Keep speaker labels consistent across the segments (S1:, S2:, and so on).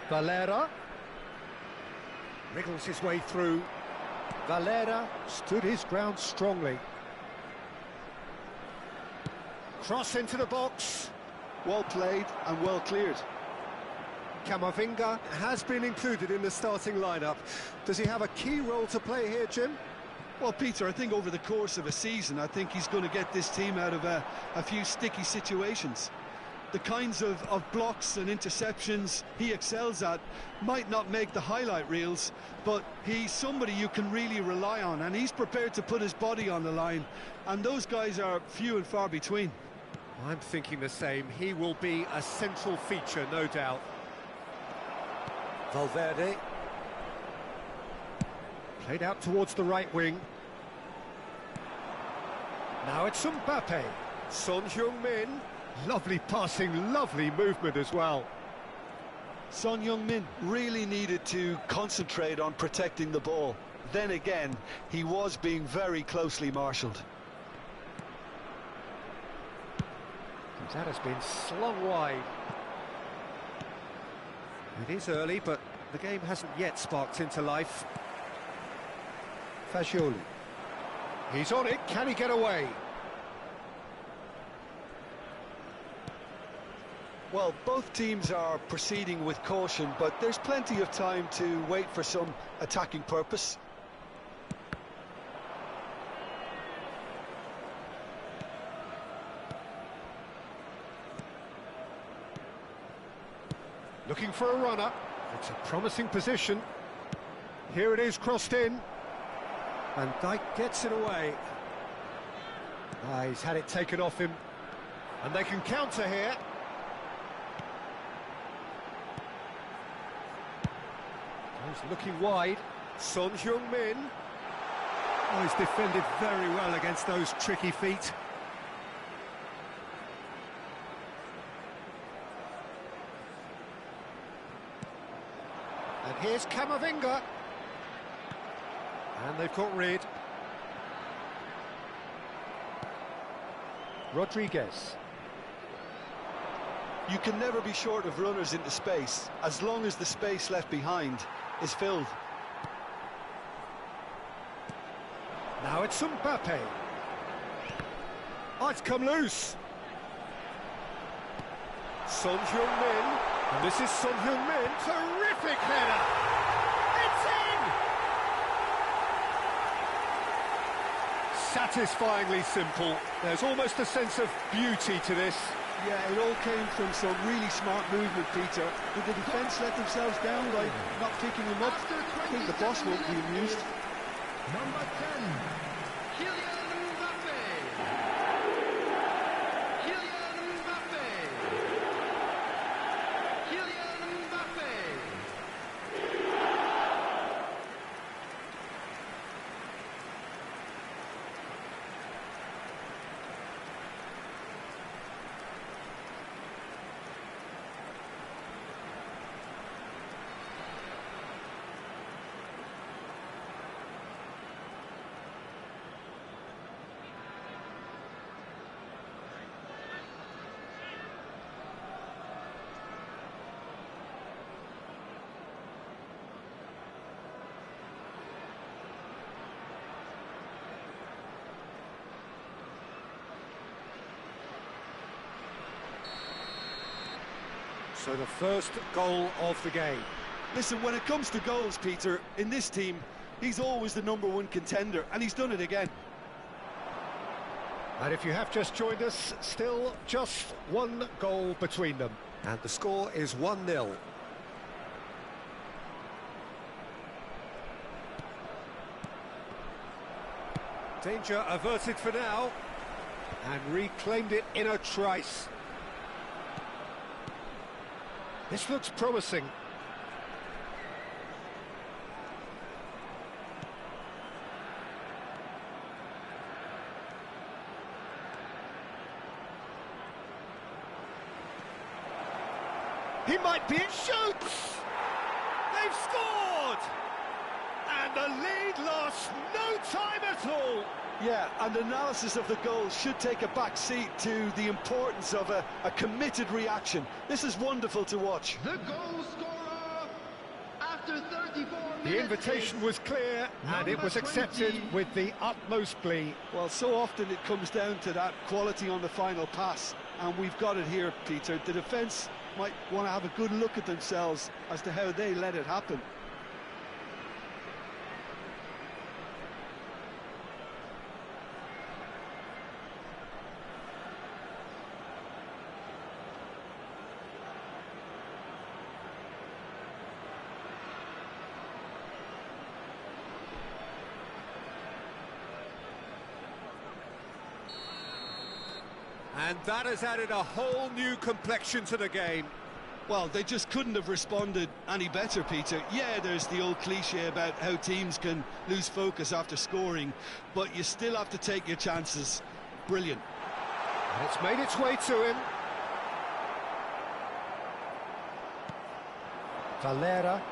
S1: Valera. Wriggles his way through. Valera stood his ground strongly. Cross into the box.
S2: Well played and well cleared.
S1: Camavinga has been included in the starting lineup. Does he have a key role to play here, Jim?
S2: Well, Peter, I think over the course of a season, I think he's going to get this team out of a few sticky situations. The kinds of blocks and interceptions he excels at might not make the highlight reels, but he's somebody you can really rely on, and he's prepared to put his body on the line, and those guys are few and far between.
S1: I'm thinking the same. He will be a central feature, no doubt. Valverde. Played out towards the right wing. Now it's Mbappe. Son Heung-min. Lovely passing, lovely movement as well.
S2: Son Heung-min really needed to concentrate on protecting the ball. Then again, he was being very closely marshalled.
S1: That has been slung wide. It is early, but the game hasn't yet sparked into life. Fagioli. He's on it, can he get away?
S2: Well, both teams are proceeding with caution, but there's plenty of time to wait for some attacking purpose.
S1: Looking for a runner. It's a promising position. Here it is, crossed in. And Dijk gets it away. He's had it taken off him. And they can counter here. He's looking wide. Son Heung-min. Oh, he's defended very well against those tricky feet. And here's Camavinga. And they've got rid. Rodriguez.
S2: You can never be short of runners into space, as long as the space left behind is filled.
S1: Now it's Mbappe. Oh, it's come loose. Son Heung-min. And this is Son Heung-min. Terrific header. It's in! Satisfyingly simple. There's almost a sense of beauty to this.
S2: Yeah, it all came from some really smart movement, Peter. Did the defence let themselves down by not picking him up? I think the boss won't be amused.
S3: Number 10, Kylian Mbappe. Kylian Mbappe. Kylian Mbappe.
S1: So the first goal of the game.
S2: Listen, when it comes to goals, Peter, in this team, he's always the #1 contender, and he's done it again.
S1: And if you have just joined us, still just one goal between them. And the score is 1-0. Danger averted for now. And reclaimed it in a trice. This looks promising. He might be, it shoots! They've scored! And the lead lost no time at all!
S2: Yeah, and analysis of the goal should take a back seat to the importance of a committed reaction. This is wonderful to watch.
S3: The goal scorer after 34 minutes.
S1: The invitation was clear, and it was accepted
S3: 20.
S1: with the utmost glee.
S2: Well, so often it comes down to that quality on the final pass, and we've got it here, Peter. The defence might want to have a good look at themselves as to how they let it happen.
S1: And that has added a whole new complexion to the game.
S2: Well, they just couldn't have responded any better, Peter. Yeah, there's the old cliche about how teams can lose focus after scoring, but you still have to take your chances. Brilliant.
S1: And it's made its way to him. Valera.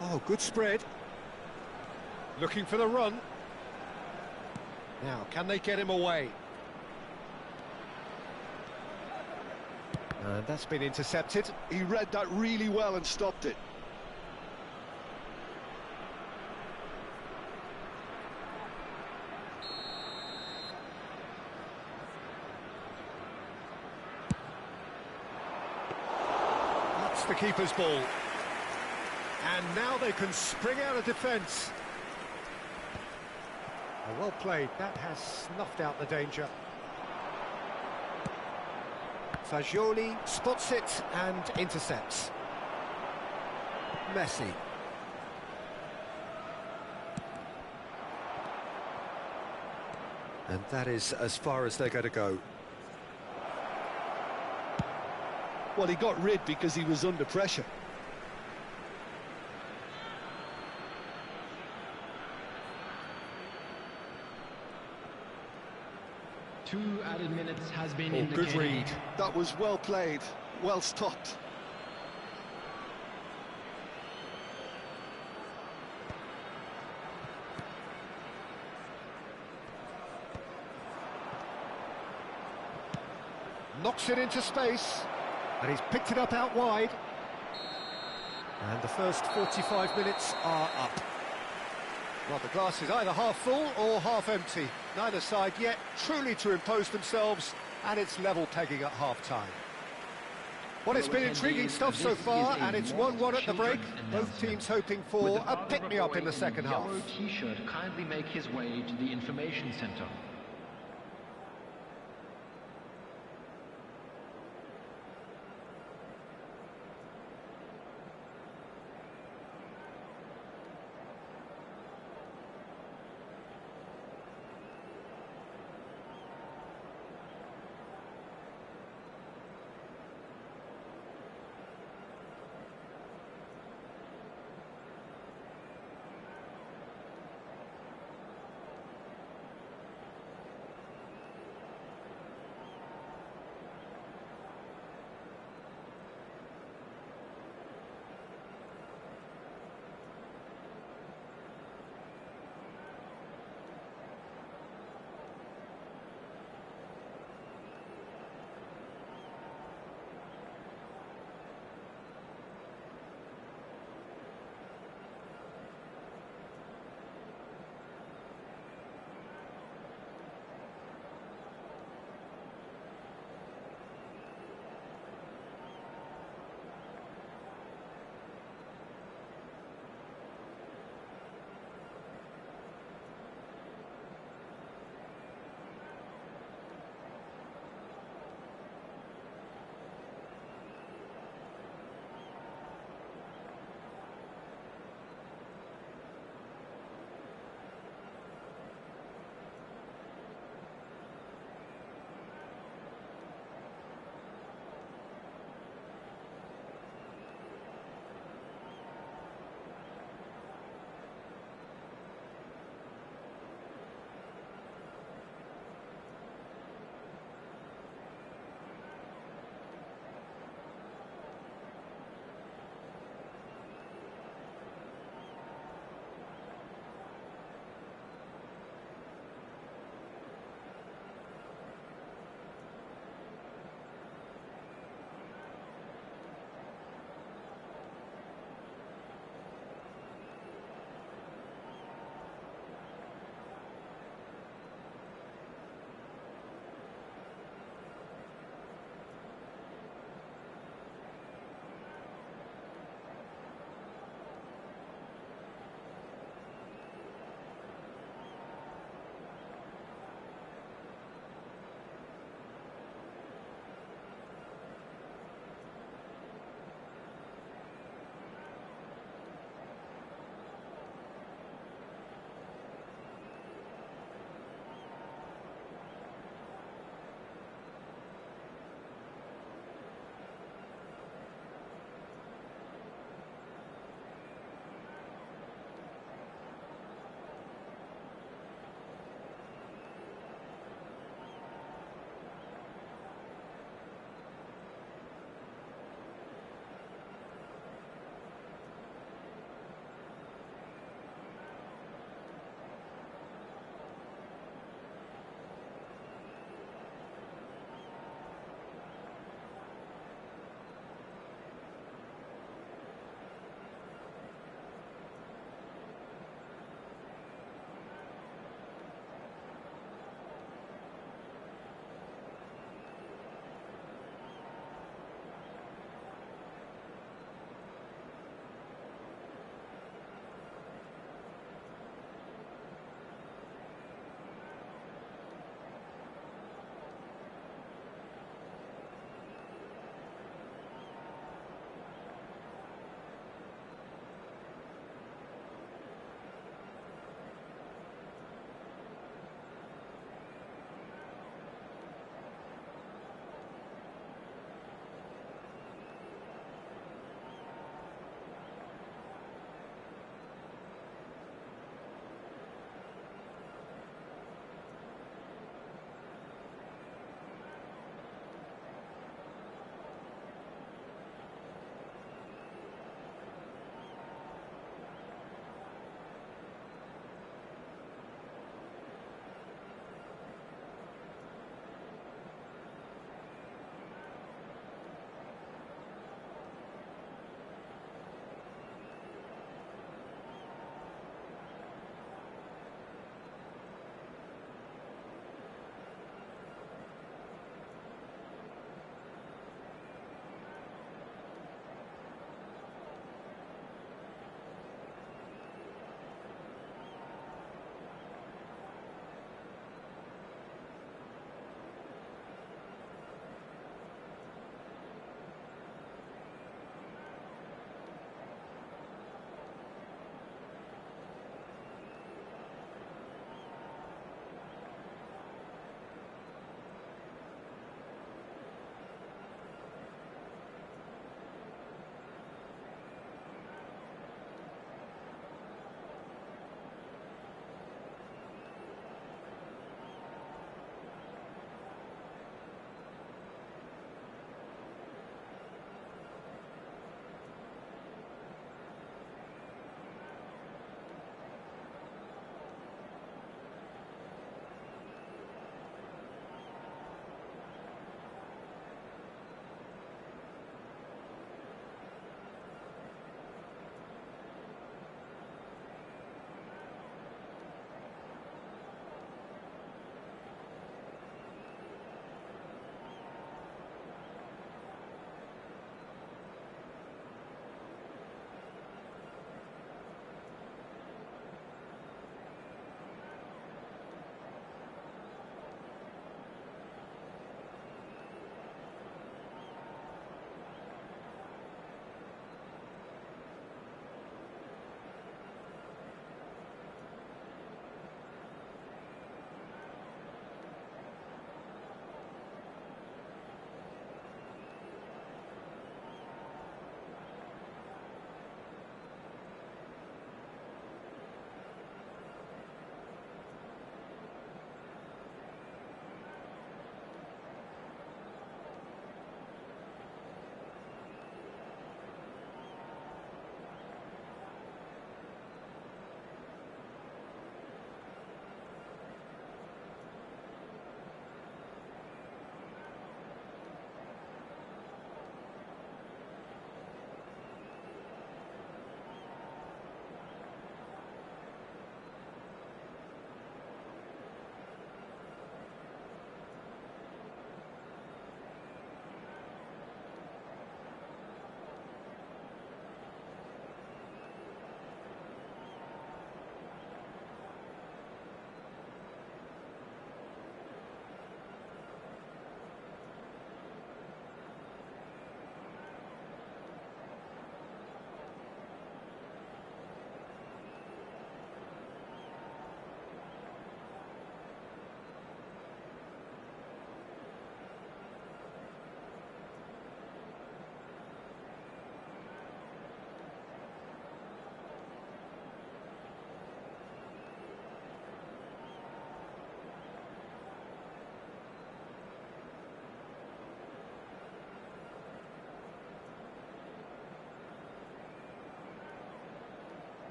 S1: Oh, good spread. Looking for the run. Now, can they get him away? And that's been intercepted.
S2: He read that really well and stopped it.
S1: That's the keeper's ball. And now they can spring out of defence. Oh, well played. That has snuffed out the danger. Fagioli spots it and intercepts. Messi. And that is as far as they're going to go.
S2: Well, he got rid because he was under pressure.
S4: Two added minutes has been
S1: Oh,
S4: indicated.
S1: good read.
S2: That was well played, well stopped.
S1: Knocks it into space, and he's picked it up out wide. And the first 45 minutes are up. Well, the glass is either half full or half empty. Neither side yet truly to impose themselves, and it's level pegging at half-time. Well, it's been intriguing stuff so far, and it's 1-1 at the break. Both teams hoping for a pick-me-up in the second half.
S4: Yellow T-shirt kindly make his way to the information center.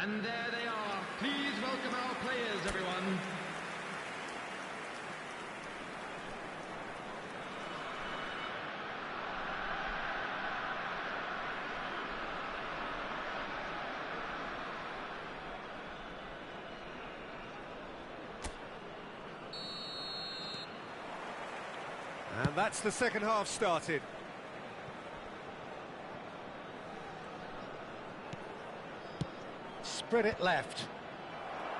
S4: And there they are. Please welcome our players, everyone.
S1: And that's the second half started. Spread it left.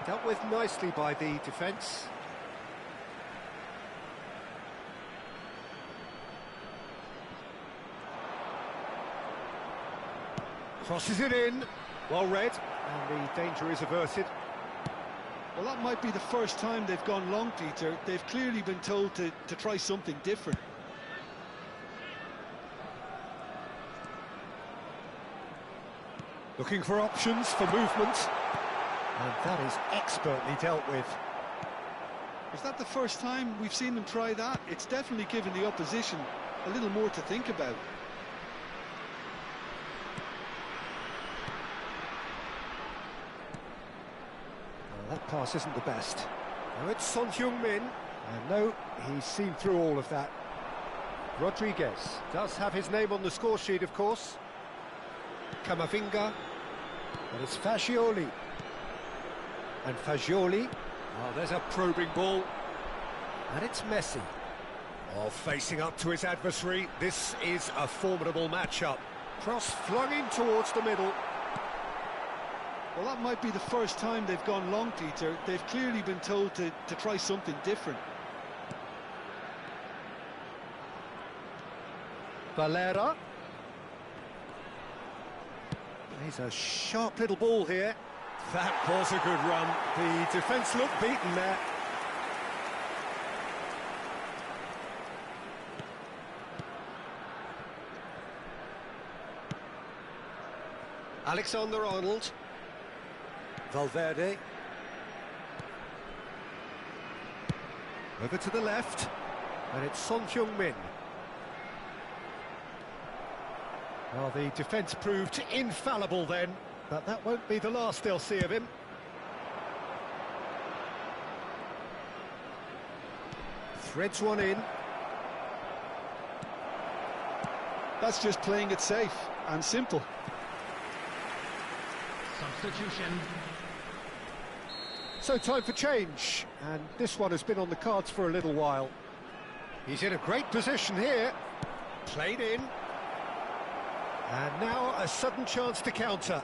S1: Dealt with nicely by the defence. Crosses it in. Well read. And the danger is averted.
S2: Well, that might be the first time they've gone long, Peter. They've clearly been told to try something different.
S1: Looking for options for movement. And that is expertly dealt with.
S2: Is that the first time we've seen them try that? It's definitely given the opposition a little more to think about.
S1: Well, that pass isn't the best. Now it's Son Heung-min. And no, he's seen through all of that. Rodriguez does have his name on the score sheet, of course. Camavinga. And it's Fagioli. And Fagioli. Oh, there's a probing ball. And it's Messi. Oh, facing up to his adversary. This is a formidable matchup. Cross flung in towards the middle.
S2: Well, that might be the first time they've gone long, Peter. They've clearly been told to try something different.
S1: Valera. He's a sharp little ball here. That was a good run. The defence looked beaten there. Alexander-Arnold. Valverde. Over to the left. And it's Son Heung-min. Well, the defence proved infallible then, but that won't be the last they'll see of him. Threads one in.
S2: That's just playing it safe and simple.
S4: Substitution.
S1: So time for change, and this one has been on the cards for a little while. He's in a great position here. Played in. And now a sudden chance to counter.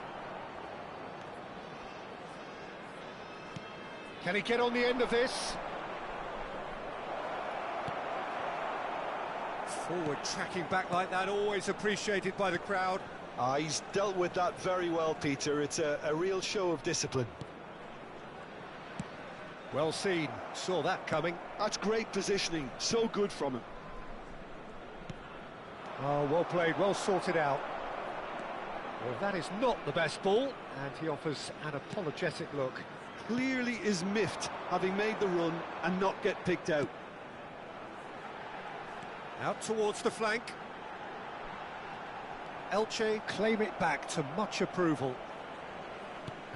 S1: Can he get on the end of this? Forward tracking back like that, always appreciated by the crowd.
S2: He's dealt with that very well, Peter. It's a real show of discipline.
S1: Well seen, saw that coming.
S2: That's great positioning, so good from him.
S1: Oh, well played, well sorted out. Well, that is not the best ball, and he offers an apologetic look.
S2: Clearly is miffed, having made the run and not get picked out.
S1: Out towards the flank. Elche claim it back to much approval.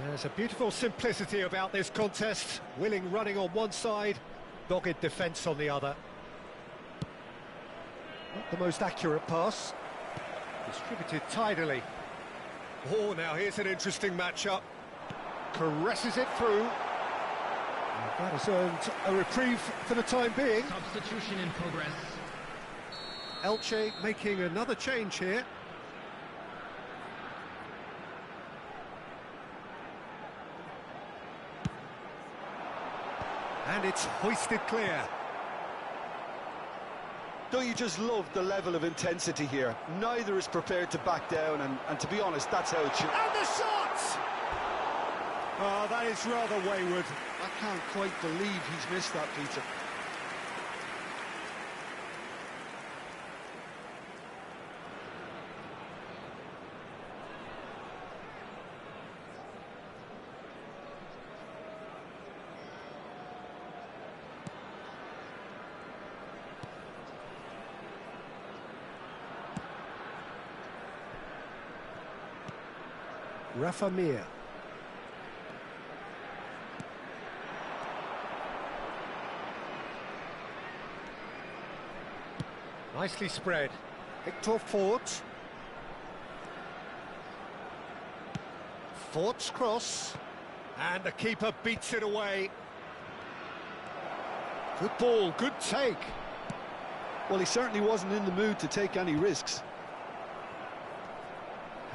S1: There's a beautiful simplicity about this contest. Willing running on one side, dogged defence on the other. Not the most accurate pass. Distributed tidily. Oh, now here's an interesting matchup. Caresses it through. And that has earned a reprieve for the time being.
S4: Substitution in progress.
S1: Elche making another change here. And it's hoisted clear.
S2: Don't you just love the level of intensity here? Neither is prepared to back down, and to be honest, that's how it should.
S1: And the shot! Oh, that is rather wayward.
S2: I can't quite believe he's missed that, Peter.
S1: Rafa Mir. Nicely spread. Victor Fort. Fort's cross. And the keeper beats it away. Good ball, good take.
S2: Well, he certainly wasn't in the mood to take any risks.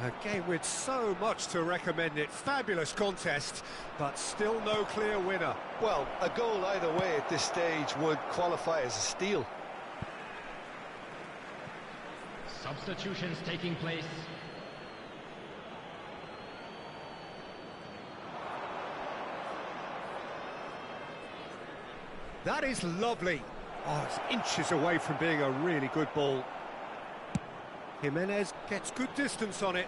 S1: A game with so much to recommend it. Fabulous contest, but still no clear winner.
S2: Well, a goal either way at this stage would qualify as a steal.
S4: Substitutions taking place.
S1: That is lovely. Oh, it's inches away from being a really good ball. Jimenez gets good distance on it.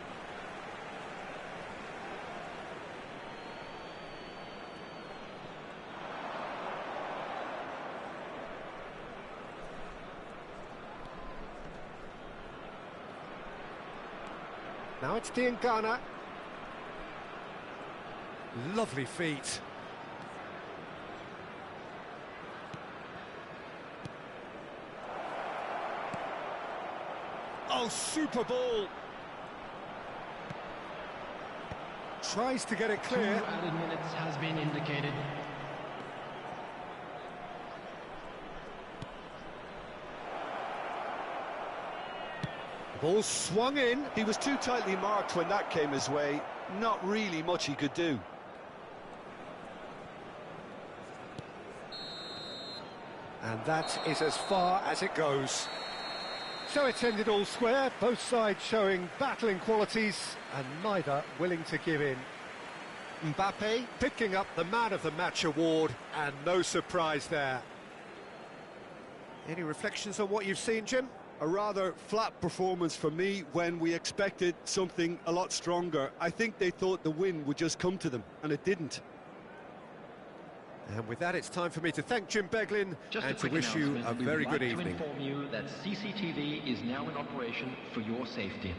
S1: Now it's Diangana. Lovely feet. Oh, super ball. Tries to get it clear.
S4: 2 added minutes has been indicated.
S1: Ball swung in.
S2: He was too tightly marked when that came his way. Not really much he could do.
S1: And that is as far as it goes. So it's ended all square, both sides showing battling qualities and neither willing to give in. Mbappe picking up the Man of the Match award, and no surprise there. Any reflections on what you've seen, Jim?
S2: A rather flat performance for me when we expected something a lot stronger. I think they thought the win would just come to them, and it didn't.
S1: And with that, it's time for me to thank Jim Beglin
S4: Just
S1: and
S4: a
S1: to
S4: quick
S1: wish you a
S4: announcement. We
S1: very
S4: would
S1: good
S4: like
S1: evening.
S4: to inform you that CCTV is now in operation for your safety.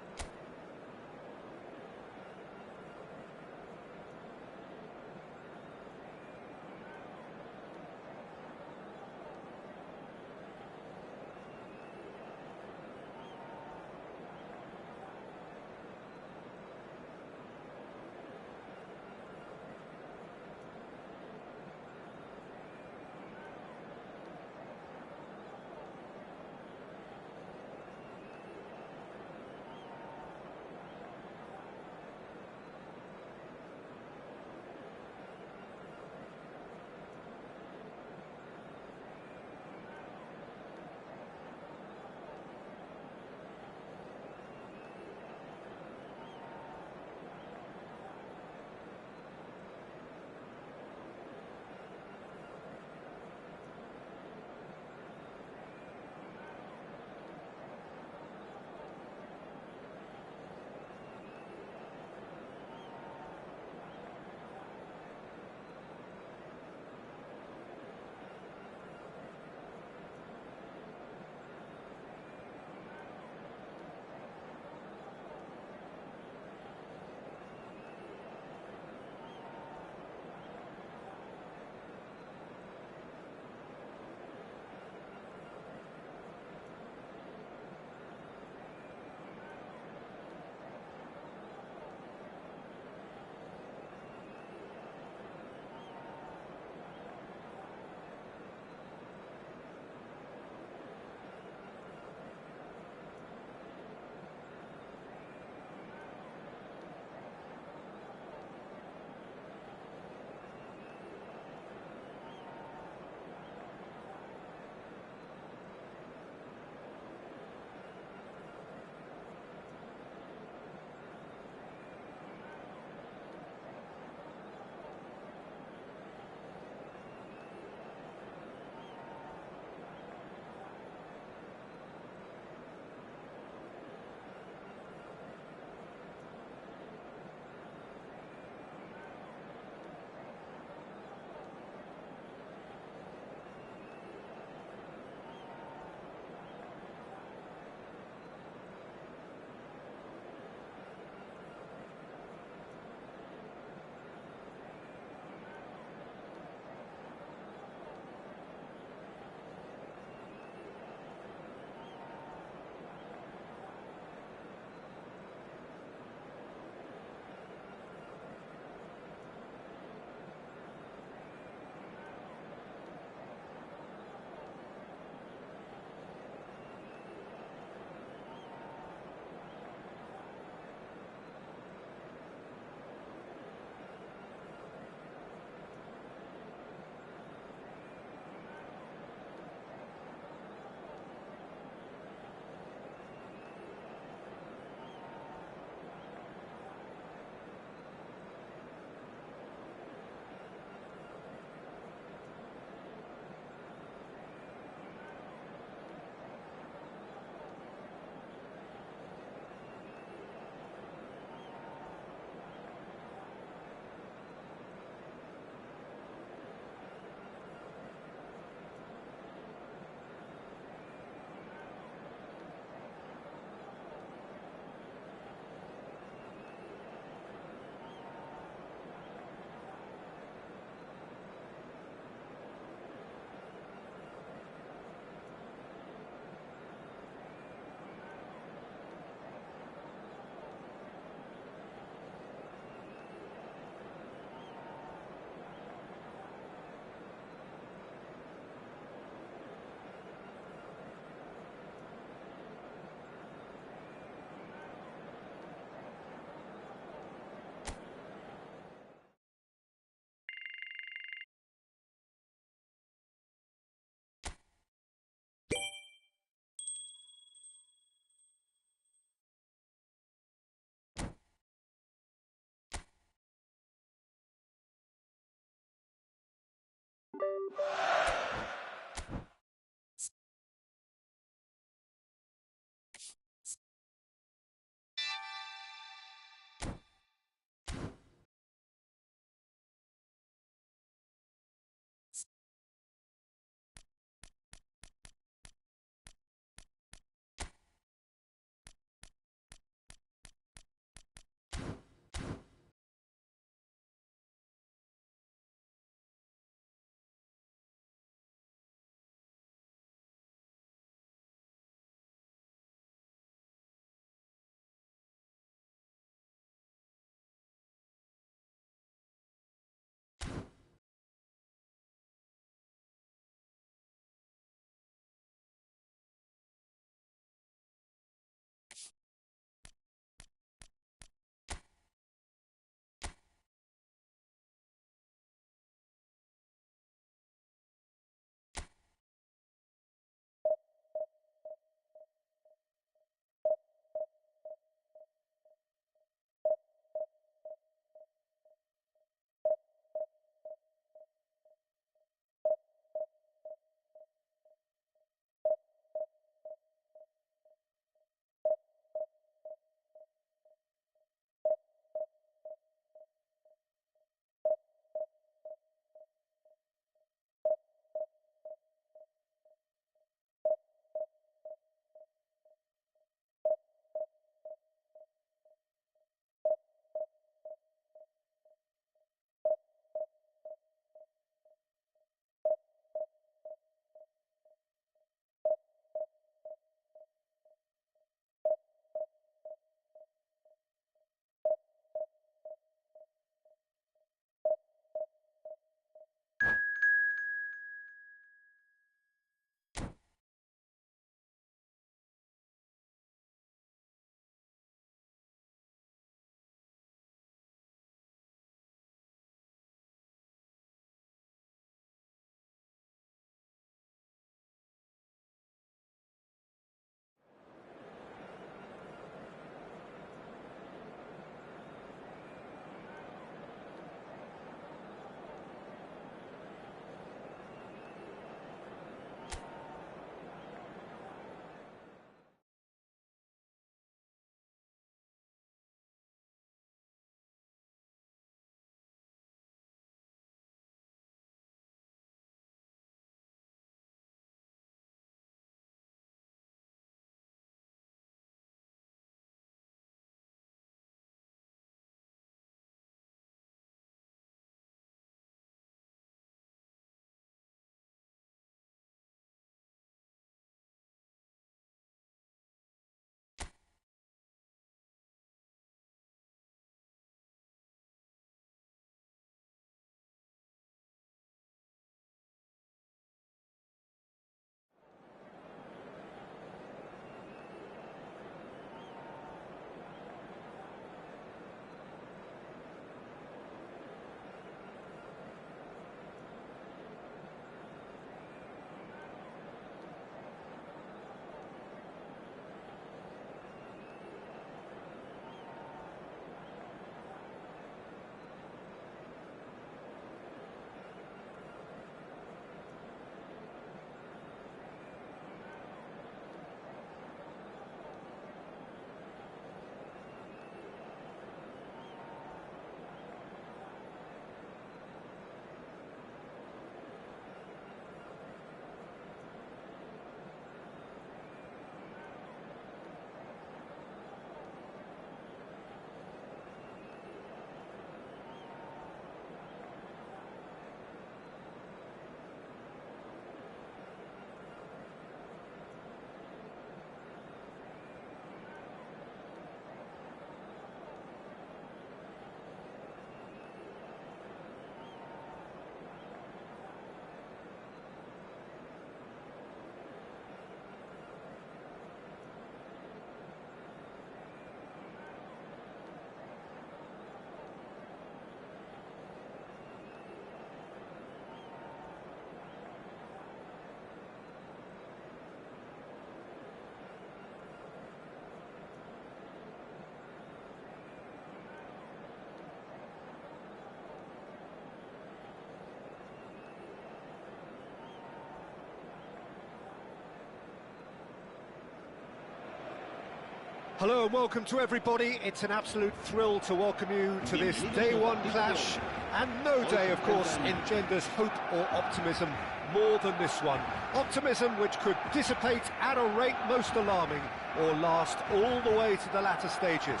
S1: Hello and welcome to everybody. It's an absolute thrill to welcome you to this day one clash. And no day, of course, engenders hope or optimism more than this one. Optimism which could dissipate at a rate most alarming or last all the way to the latter stages.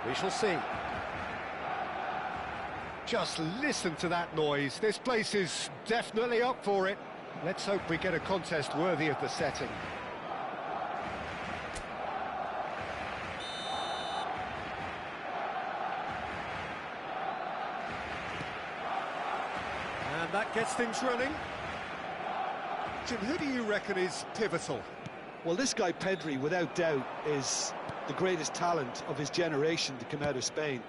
S1: We shall see. Just listen to that noise. This place is definitely up for it. Let's hope we get a contest worthy of the setting. And that gets things running. Jim, who do you reckon is pivotal?
S2: Well, this guy Pedri, without doubt, is the greatest talent of his generation to come out of Spain.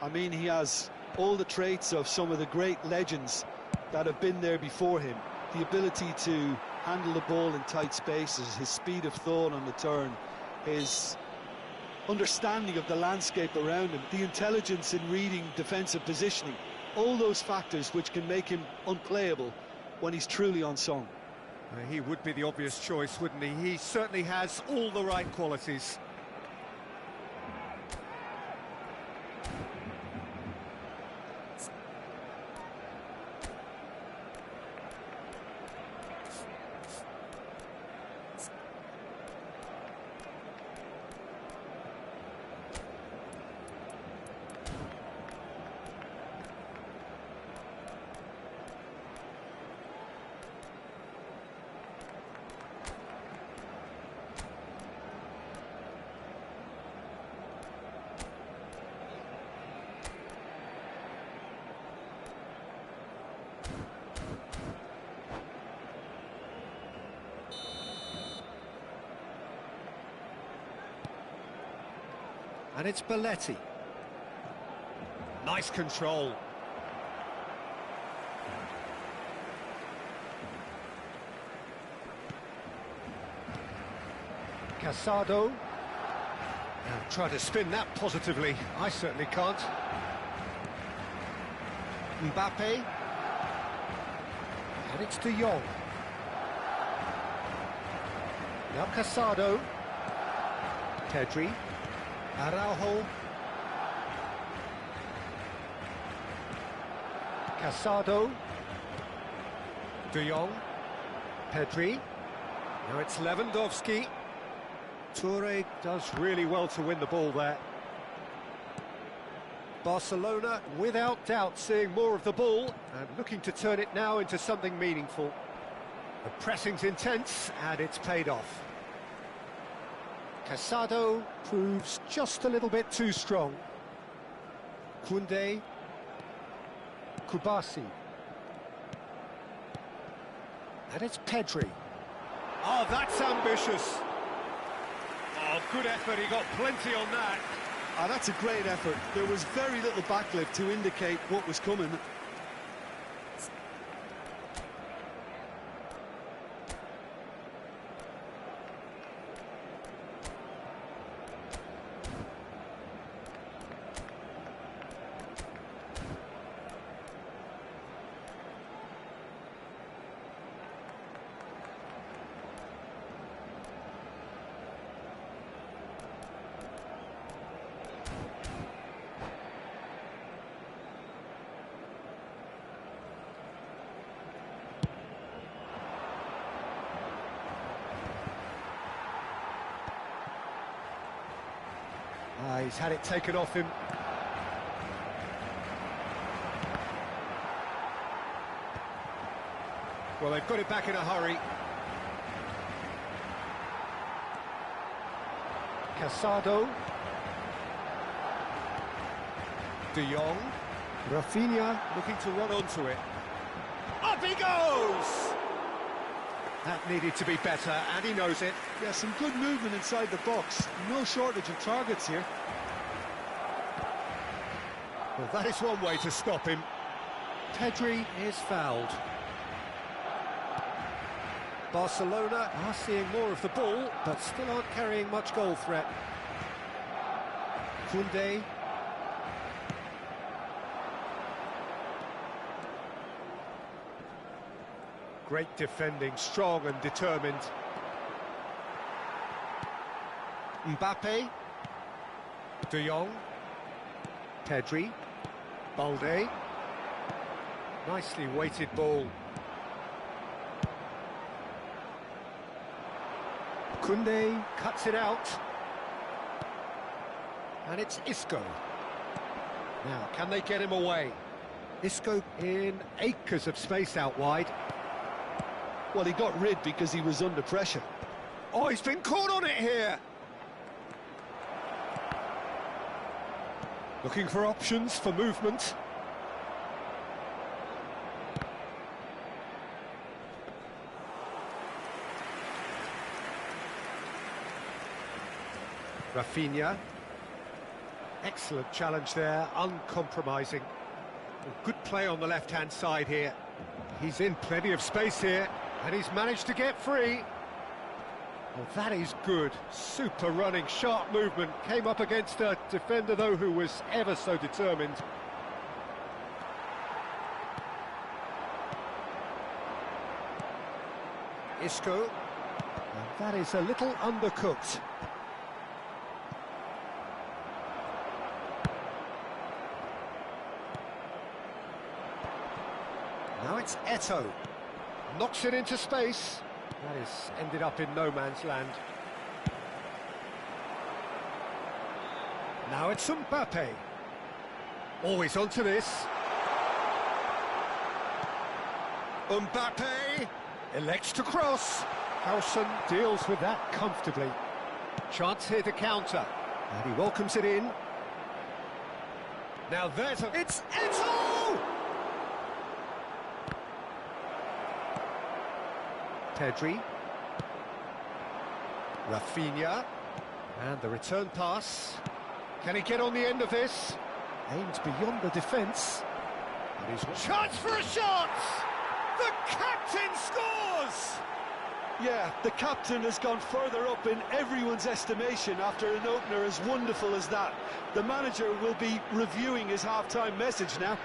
S2: I mean, he has all the traits of some of the great legends that have been there before him. The ability to handle the ball in tight spaces, his speed of thought on the turn, his understanding of the landscape around him, the intelligence in reading defensive positioning, all those factors which can make him unplayable when he's truly on song.
S1: He would be the obvious choice, wouldn't he? He certainly has all the right qualities. And it's Belletti. Nice control. Casado. Now try to spin that positively. I certainly can't. Mbappe. And it's De Jong. Now Casado. Pedri. Araujo. Casado. De Jong. Pedri. Now it's Lewandowski. Toure does really well to win the ball there. Barcelona, without doubt, seeing more of the ball and looking to turn it now into something meaningful. The pressing's intense and it's paid off. Casado proves just a little bit too strong. Koundé. Kubasi. And it's Pedri. Oh, that's ambitious. Oh, good effort, he got plenty on that.
S2: That's a great effort. There was very little backlift to indicate what was coming.
S1: He's had it taken off him. Well, they've got it back in a hurry. Casado. De Jong. Rafinha looking to run onto it. Up he goes! That needed to be better, and he knows it.
S2: Yeah, some good movement inside the box. No shortage of targets here.
S1: Well, that is one way to stop him. Pedri is fouled. Barcelona are seeing more of the ball, but still aren't carrying much goal threat. Koundé. Great defending, strong and determined. Mbappe. De Jong. Pedri. Balde. Nicely weighted ball. Koundé cuts it out. And it's Isco. Now, can they get him away? Isco in acres of space out wide.
S2: Well, he got rid because he was under pressure.
S1: Oh, he's been caught on it here. Looking for options for movement. Rafinha. Excellent challenge there, uncompromising. Good play on the left-hand side here. He's in plenty of space here, and he's managed to get free. Oh, that is good. Super running, sharp movement. Came up against a defender, though, who was ever so determined. Isco. And that is a little undercooked. Now it's Eto'o. Knocks it into space. That has ended up in no man's land. Now it's Mbappe. Always onto this. Mbappe elects to cross. Howson deals with that comfortably. Chance here to counter. And he welcomes it in. Now there's a... It's Eto'o! Pedri. Rafinha. And the return pass. Can he get on the end of this? Aims beyond the defence. And he's... Chance for a shot! The captain scores!
S2: Yeah, the captain has gone further up in everyone's estimation after an opener as wonderful as that. The manager will be reviewing his half-time message now.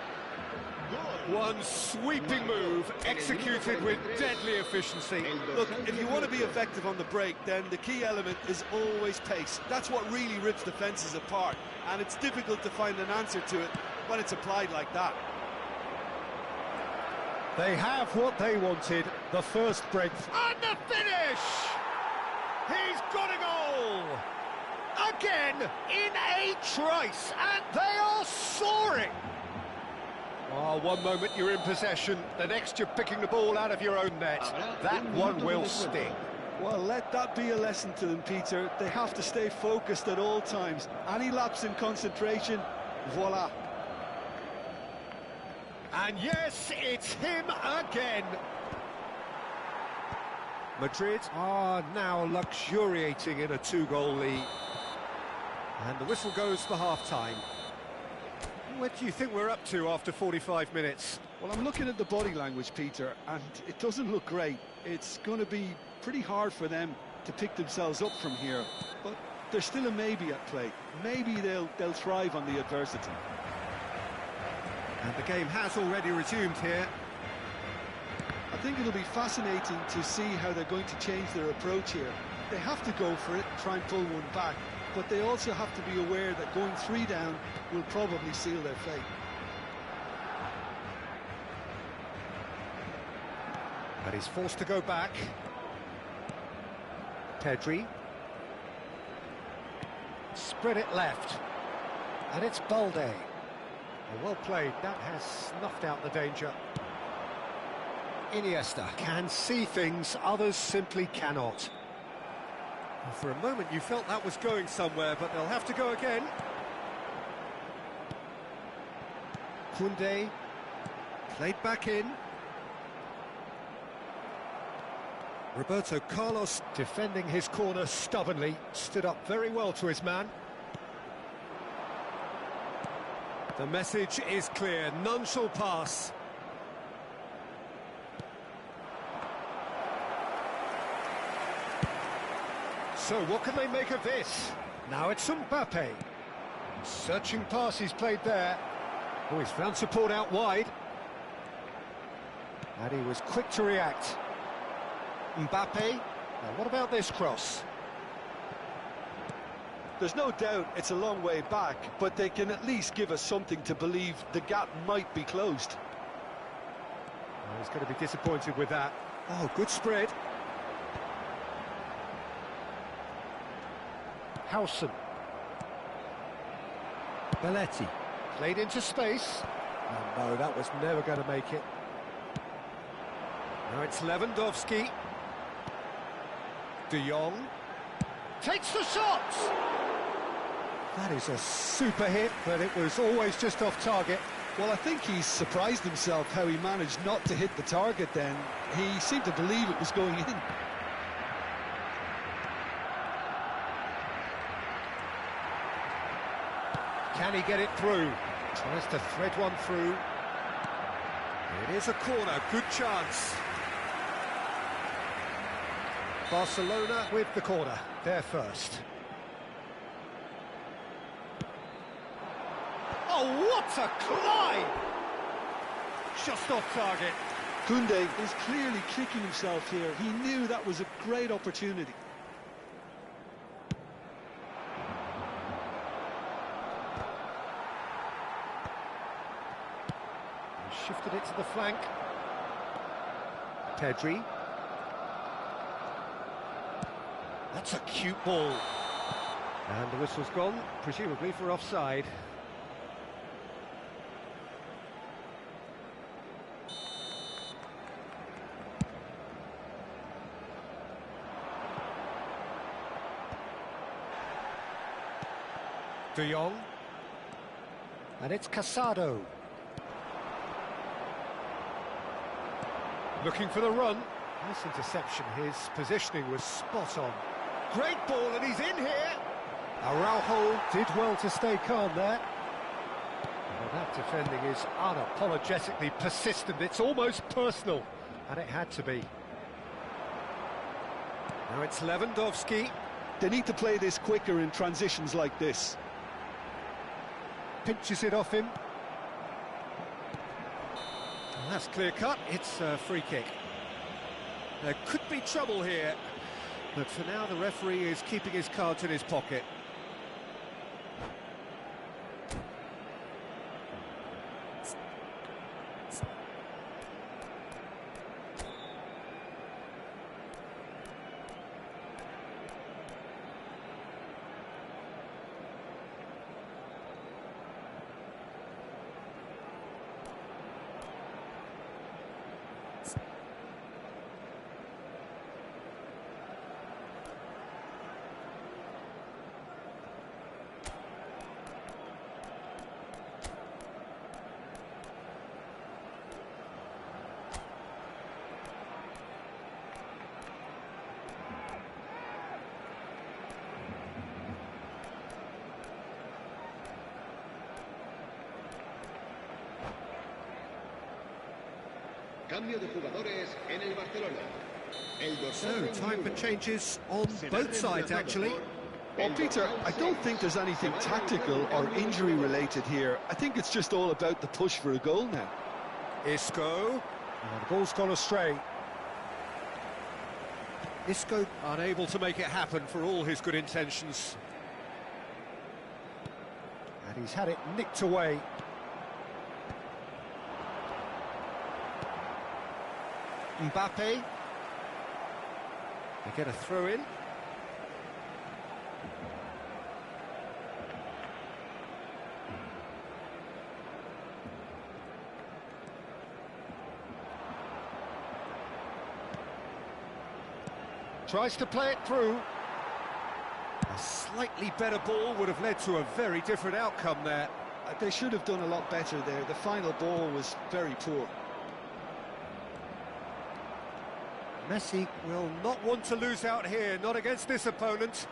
S1: One sweeping move, executed with deadly efficiency.
S2: Look, if you want to be effective on the break, then the key element is always pace. That's what really rips defences apart, and it's difficult to find an answer to it when it's applied like that.
S1: They have what they wanted, the first break. And the finish! He's got a goal! Again, in a trice, and they are soaring! Oh, one moment you're in possession, the next you're picking the ball out of your own net. That one will sting.
S2: Well, let that be a lesson to them, Peter. They have to stay focused at all times. Any lapse in concentration, voila.
S1: And yes, it's him again. Madrid are now luxuriating in a two-goal lead. And the whistle goes for half-time. What do you think we're up to after 45 minutes?
S2: Well, I'm looking at the body language, Peter, and it doesn't look great. It's going to be pretty hard for them to pick themselves up from here. But there's still a maybe at play. Maybe they'll thrive on the adversity.
S1: And the game has already resumed here.
S2: I think it'll be fascinating to see how they're going to change their approach here. They have to go for it, try and pull one back, but they also have to be aware that going 3 down will probably seal their fate.
S1: But he's forced to go back. Pedri. Spread it left. And it's Balde. Well played, that has snuffed out the danger. Iniesta can see things others simply cannot. And for a moment you felt that was going somewhere, but they'll have to go again. Koundé played back in. Roberto Carlos defending his corner stubbornly, stood up very well to his man. The message is clear, none shall pass. So what can they make of this? Now it's Mbappe. Searching pass he's played there. Oh, he's found support out wide. And he was quick to react. Mbappe. Now what about this cross?
S2: There's no doubt it's a long way back, but they can at least give us something to believe the gap might be closed.
S1: Oh, he's going to be disappointed with that. Oh, good spread. Howson. Belletti. Played into space. Oh, no, that was never going to make it. Now it's Lewandowski. De Jong. Takes the shot! That is a super hit, but it was always just off target.
S2: Well, I think he's surprised himself how he managed not to hit the target then. He seemed to believe it was going in.
S1: Can he get it through? Tries to thread one through. It is a corner, good chance. Barcelona with the corner, they're first. Oh, what a climb! Just off target.
S2: Koundé is clearly kicking himself here. He knew that was a great opportunity.
S1: Shifted it to the flank. Pedri. That's a cute ball. And the whistle's gone, presumably for offside. De Jong. And it's Casado. Looking for the run. Nice interception. His positioning was spot on. Great ball, and he's in here. Araujo did well to stay calm there. Well, that defending is unapologetically persistent. It's almost personal, and it had to be. Now it's Lewandowski.
S2: They need to play this quicker in transitions like this.
S1: Pinches it off him. And that's clear cut. It's a free kick. There could be trouble here, but for now the referee is keeping his cards in his pocket.
S3: Cambio de jugadores en el Barcelona.
S1: So, time for changes on both sides, actually.
S2: Well, Peter, I don't think there's anything tactical or injury-related here. I think it's just all about the push for a goal now.
S1: Isco. The ball's gone astray. Isco unable to make it happen for all his good intentions. And he's had it nicked away. Mbappe. They get a throw in. Tries to play it through. A slightly better ball would have led to a very different outcome there.
S2: They should have done a lot better there. The final ball was very poor.
S1: Messi will not want to lose out here, not against this opponent.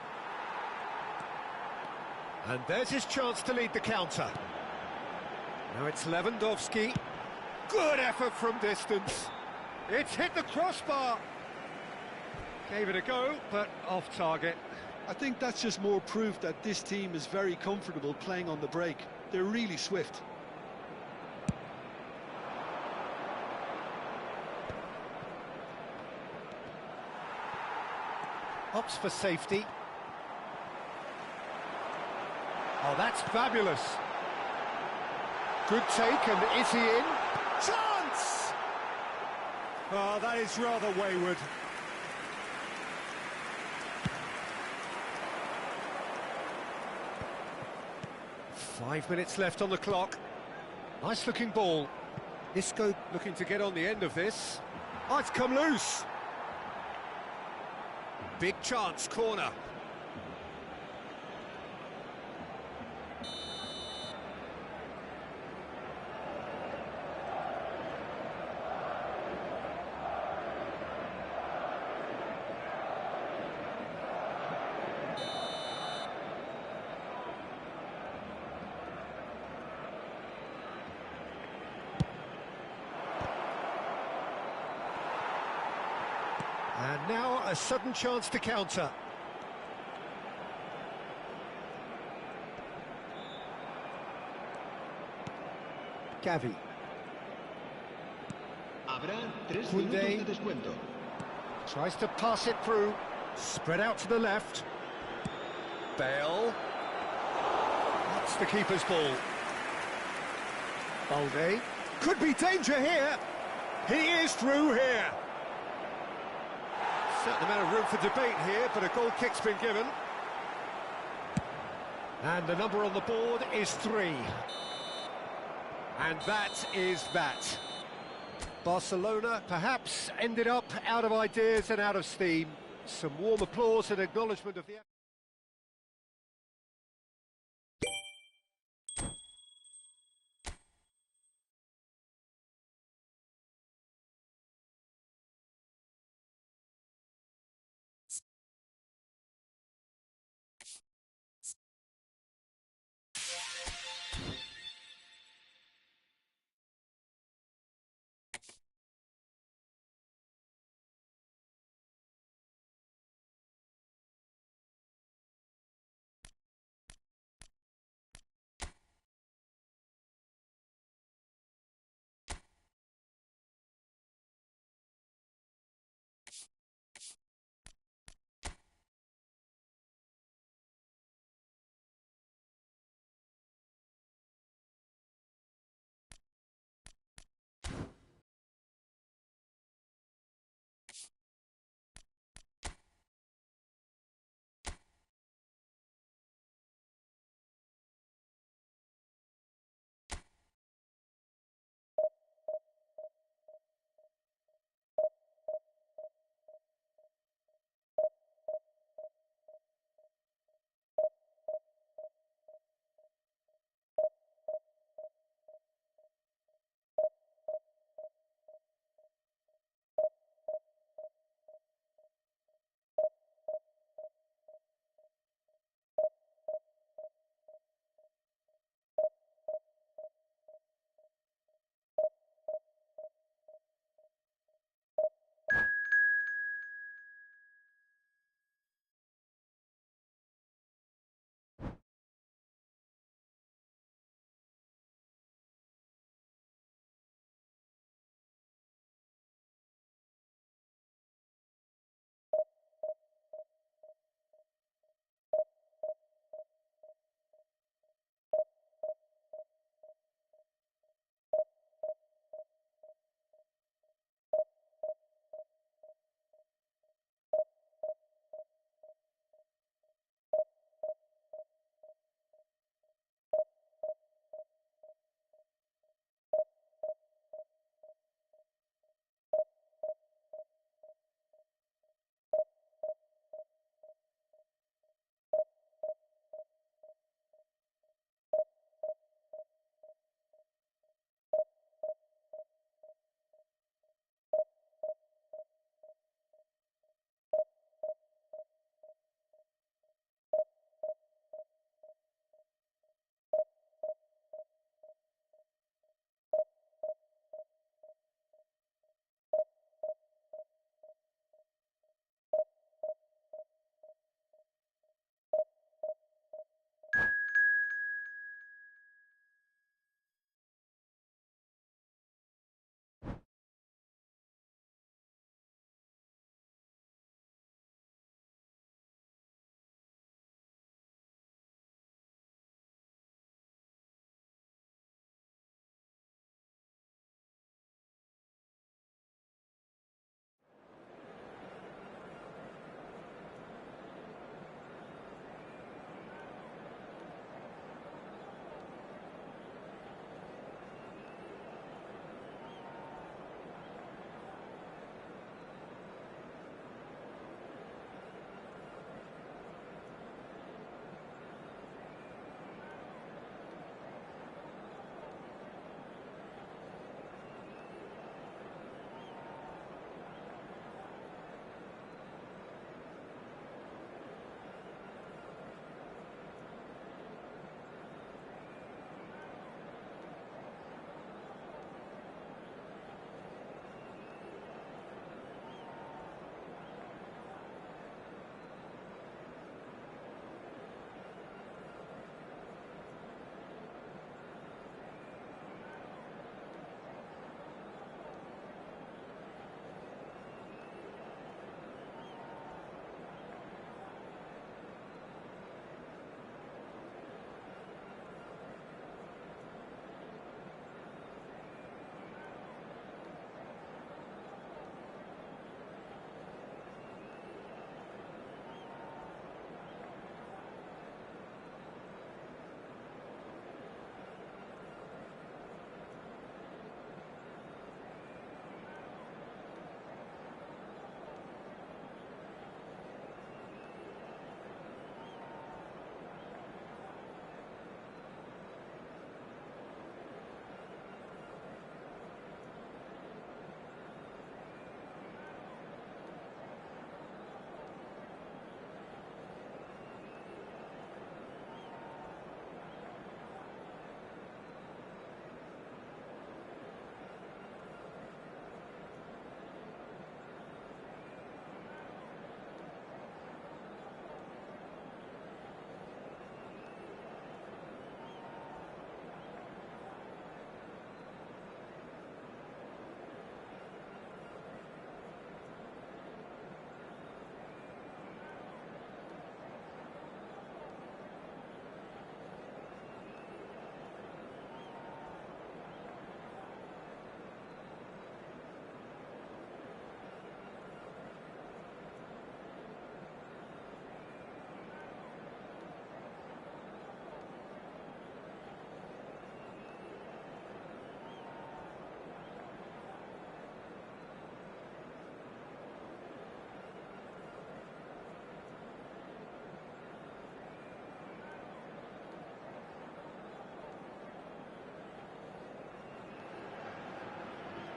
S1: And there's his chance to lead the counter. Now it's Lewandowski. Good effort from distance. It's hit the crossbar. Gave it a go, but off target.
S2: I think that's just more proof that this team is very comfortable playing on the break. They're really swift.
S1: Opts for safety. Oh, that's fabulous. Good take, and is he in? Chance! Oh, that is rather wayward. Five minutes left on the clock. Nice looking ball. Isco looking to get on the end of this. Oh, it's come loose. Big chance, corner. And now a sudden chance to counter. Gavi.
S3: Habrá 3
S1: Koundé.
S3: minutos de descuento.
S1: Tries to pass it through. Spread out to the left. Bale. That's the keeper's ball. Balde. Could be danger here. He is through here. Certain amount of room for debate here, but a goal kick's been given. And the number on the board is 3. And that is that. Barcelona perhaps ended up out of ideas and out of steam. Some warm applause and acknowledgement of the...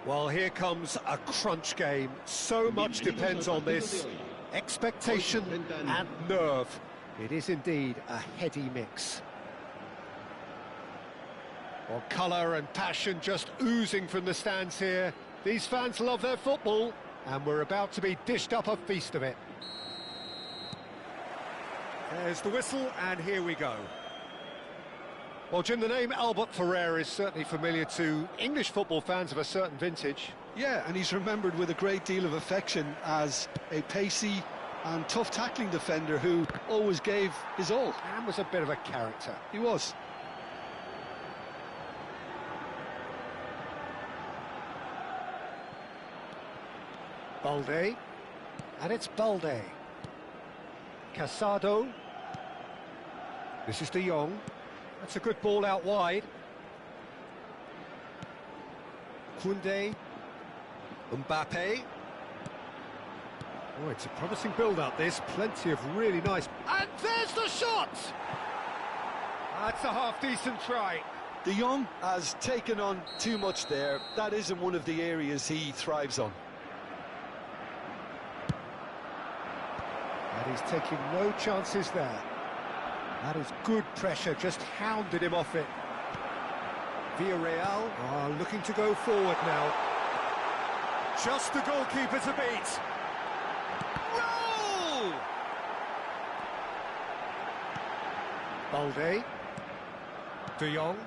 S1: Well, here comes a crunch game. So much depends on this. Expectation and nerve. It is indeed a heady mix. Well, colour and passion just oozing from the stands here. These fans love their football, and we're about to be dished up a feast of it. There's the whistle, and here we go. Well, Jim, the name Albert Ferrer is certainly familiar to English football fans of a certain vintage.
S2: Yeah, and he's remembered with a great deal of affection as a pacey and tough tackling defender who always gave his all.
S1: And was a bit of a character.
S2: He was.
S1: Balde, and it's Balde. Casado. This is De Jong. That's a good ball out wide. Koundé. Mbappe. Oh, it's a promising build-up, this. Plenty of really nice... And there's the shot! That's a half-decent try.
S2: De Jong has taken on too much there. That isn't one of the areas he thrives on.
S1: And he's taking no chances there. That is good pressure, just hounded him off it. Villarreal are looking to go forward now. Just the goalkeeper to beat. Roll! Balde. De Jong.